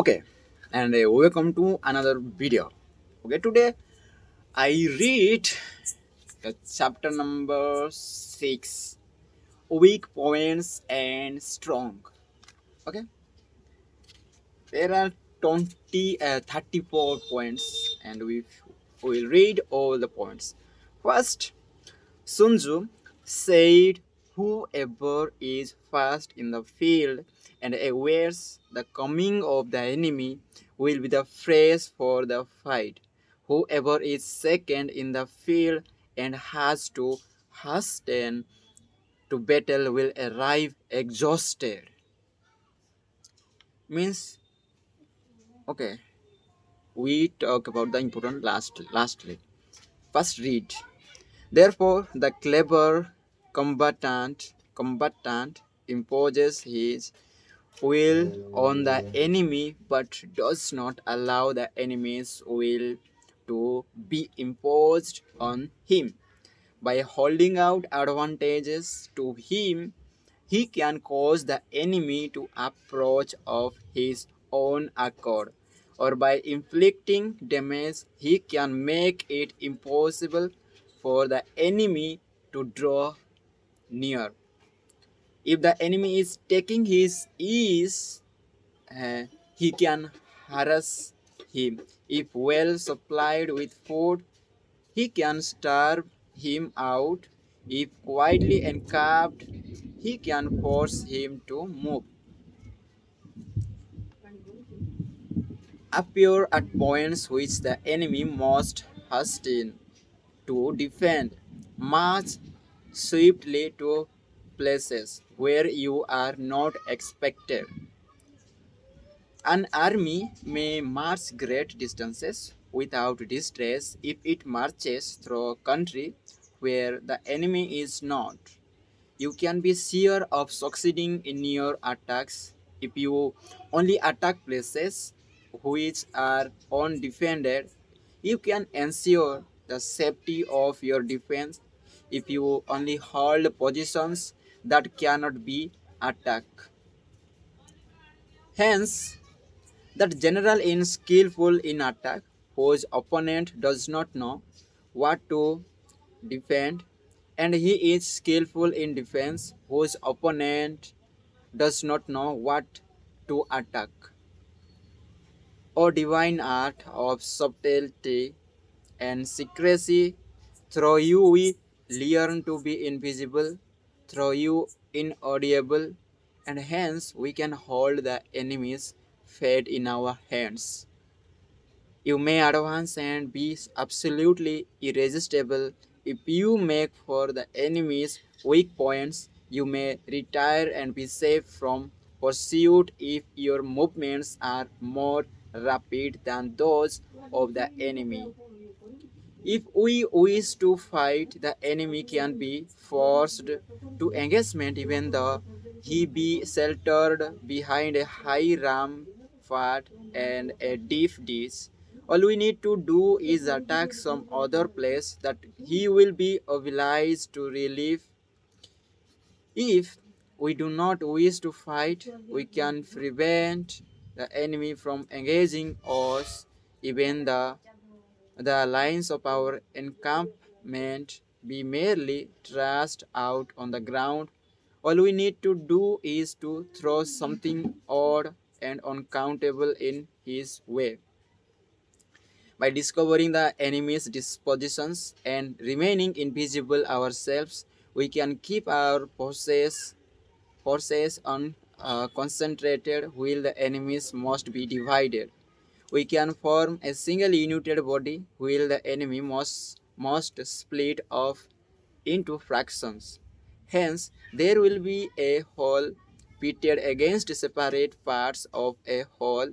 Okay, and welcome to another video. Okay, today I read the chapter number 6, weak points and strong. Okay, there are 34 points, and we will read all the points. First, Sun Tzu said, "Whoever is first in the field and awares the coming of the enemy will be the first for the fight. Whoever is second in the field and has to hasten to battle will arrive exhausted." Means, okay, we talk about the important lastly. First read. Therefore, the clever combatant imposes his will on the enemy, but does not allow the enemy's will to be imposed on him. By holding out advantages to him, he can cause the enemy to approach of his own accord, or by inflicting damage, he can make it impossible for the enemy to draw near. If the enemy is taking his ease, he can harass him. If well supplied with food, he can starve him out. If quietly encamped, he can force him to move. Appear at points which the enemy must hasten to defend. March swiftly to places where you are not expected. An army may march great distances without distress if it marches through a country where the enemy is not. You can be sure of succeeding in your attacks if you only attack places which are undefended. You can ensure the safety of your defense if you only hold positions that cannot be attacked. Hence, that general is skillful in attack, whose opponent does not know what to defend, and he is skillful in defense, whose opponent does not know what to attack. O divine art of subtlety and secrecy, through you we learn to be invisible, through you inaudible, and hence we can hold the enemy's fate in our hands. You may advance and be absolutely irresistible. If you make for the enemy's weak points, you may retire and be safe from pursuit if your movements are more rapid than those of the enemy. If we wish to fight, the enemy can be forced to engagement even though he be sheltered behind a high rampart and a deep ditch. All we need to do is attack some other place that he will be obliged to relieve. If we do not wish to fight, we can prevent the enemy from engaging us. Even the lines of our encampment be merely traced out on the ground. All we need to do is to throw something odd and uncountable in his way. By discovering the enemy's dispositions and remaining invisible ourselves, we can keep our forces concentrated while the enemies must be divided. We can form a single united body while the enemy must split off into fractions. Hence, there will be a whole pitted against separate parts of a whole,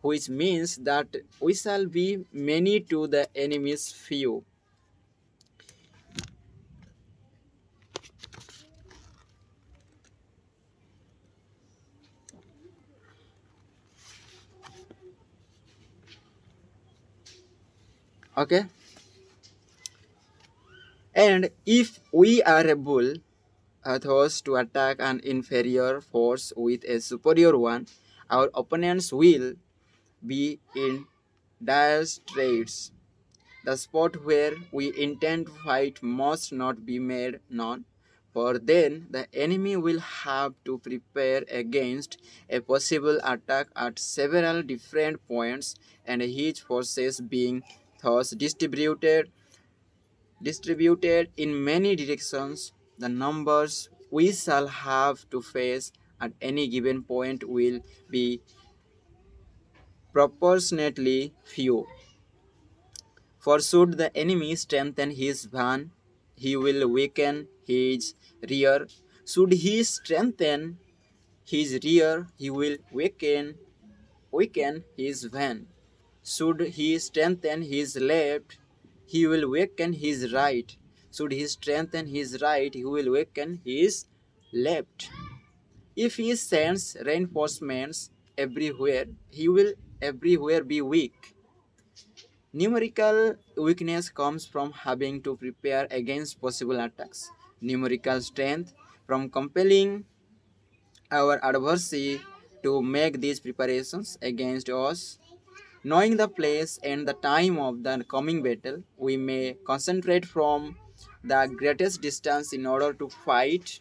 which means that we shall be many to the enemy's few. Okay? And if we are a bull, thus to attack an inferior force with a superior one, our opponents will be in dire straits. The spot where we intend to fight must not be made known, for then the enemy will have to prepare against a possible attack at several different points, and his forces being thus distributed in many directions, the numbers we shall have to face at any given point will be proportionately few. For should the enemy strengthen his van, he will weaken his rear. Should he strengthen his rear, he will weaken his van. Should he strengthen his left, he will weaken his right. Should he strengthen his right, he will weaken his left. If he sends reinforcements everywhere, he will everywhere be weak. Numerical weakness comes from having to prepare against possible attacks. Numerical strength from compelling our adversary to make these preparations against us. Knowing the place and the time of the coming battle, we may concentrate from the greatest distance in order to fight.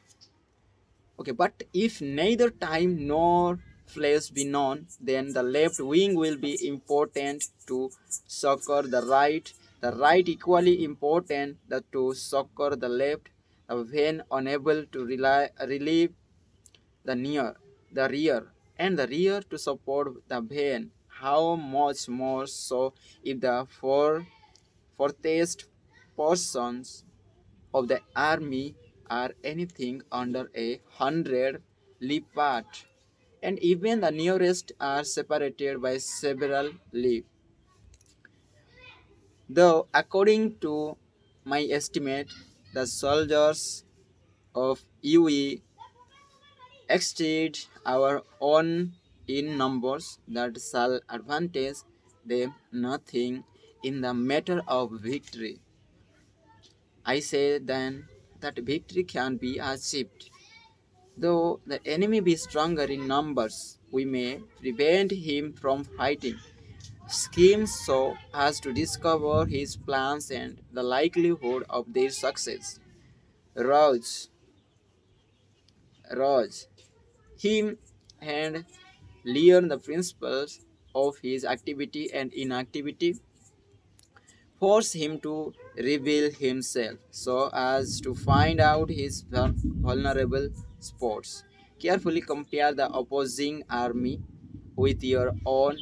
Okay, but if neither time nor place be known, then the left wing will be important to succor the right, equally important to succor the left, when unable to relieve the near, the rear, and the rear to support the van. How much more so if the foremost portions of the army are anything under 100 li part, and even the nearest are separated by several li. Though, according to my estimate, the soldiers of UE exceed our own in numbers that shall advantage them nothing in the matter of victory. I say then that victory can be achieved. Though the enemy be stronger in numbers, we may prevent him from fighting. Schemes so as to discover his plans and the likelihood of their success. Rouse, rouse him and learn the principles of his activity and inactivity, force him to reveal himself so as to find out his vulnerable spots. Carefully compare the opposing army with your own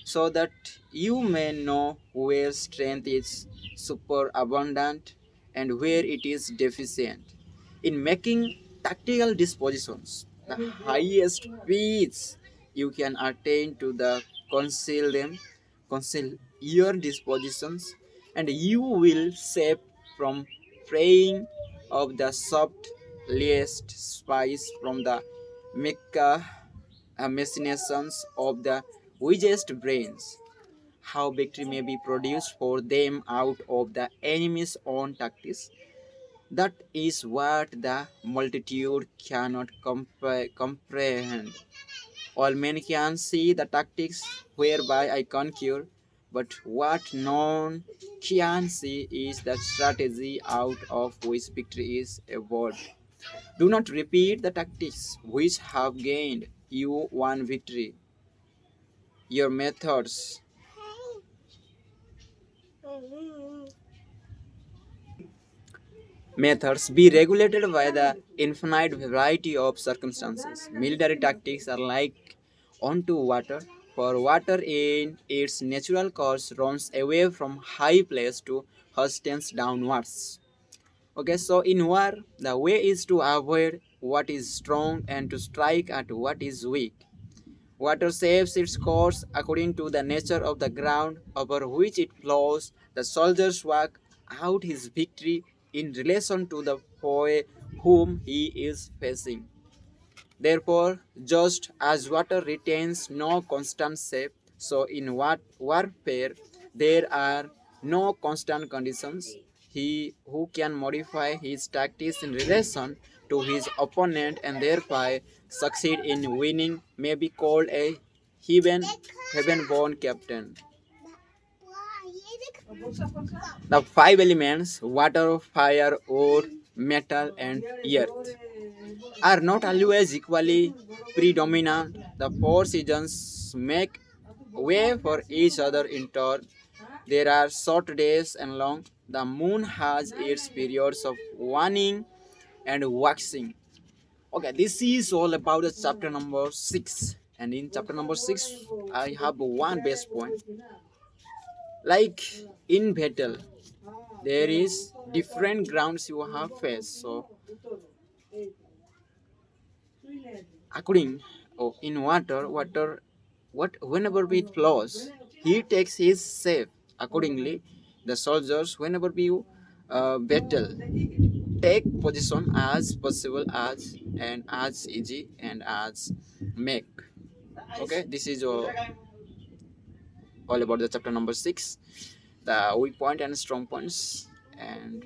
so that you may know where strength is superabundant and where it is deficient. In making tactical dispositions, the highest peace you can attain to the conceal your dispositions, and you will save from preying of the softest spice from the machinations of the wisest brains. How victory may be produced for them out of the enemy's own tactics, that is what the multitude cannot comprehend. All men can see the tactics whereby I conquer, but what none can see is the strategy out of which victory is evolved. Do not repeat the tactics which have gained you one victory. Your methods be regulated by the infinite variety of circumstances. Military tactics are like onto water, for water in its natural course runs away from high place to hastens downwards. Okay, so in war, the way is to avoid what is strong and to strike at what is weak. Water shapes its course according to the nature of the ground over which it flows. The soldiers work out his victory in relation to the foe whom he is facing. Therefore, just as water retains no constant shape, so in warfare there are no constant conditions. He who can modify his tactics in relation to his opponent and thereby succeed in winning may be called a heathen heaven-born captain. The five elements water, fire, wood, metal, and earth are not always equally predominant. The four seasons make way for each other in turn. There are short days and long. The moon has its periods of waning and waxing. Okay, this is all about the chapter number 6. And in chapter number 6, I have one best point. Like in battle, there is different grounds you have faced. So according in water what whenever it flows, he takes his shape. Accordingly, the soldiers whenever we battle take position as possible as and as easy and as make. Okay, this is all about the chapter number 6, the weak point and strong points. And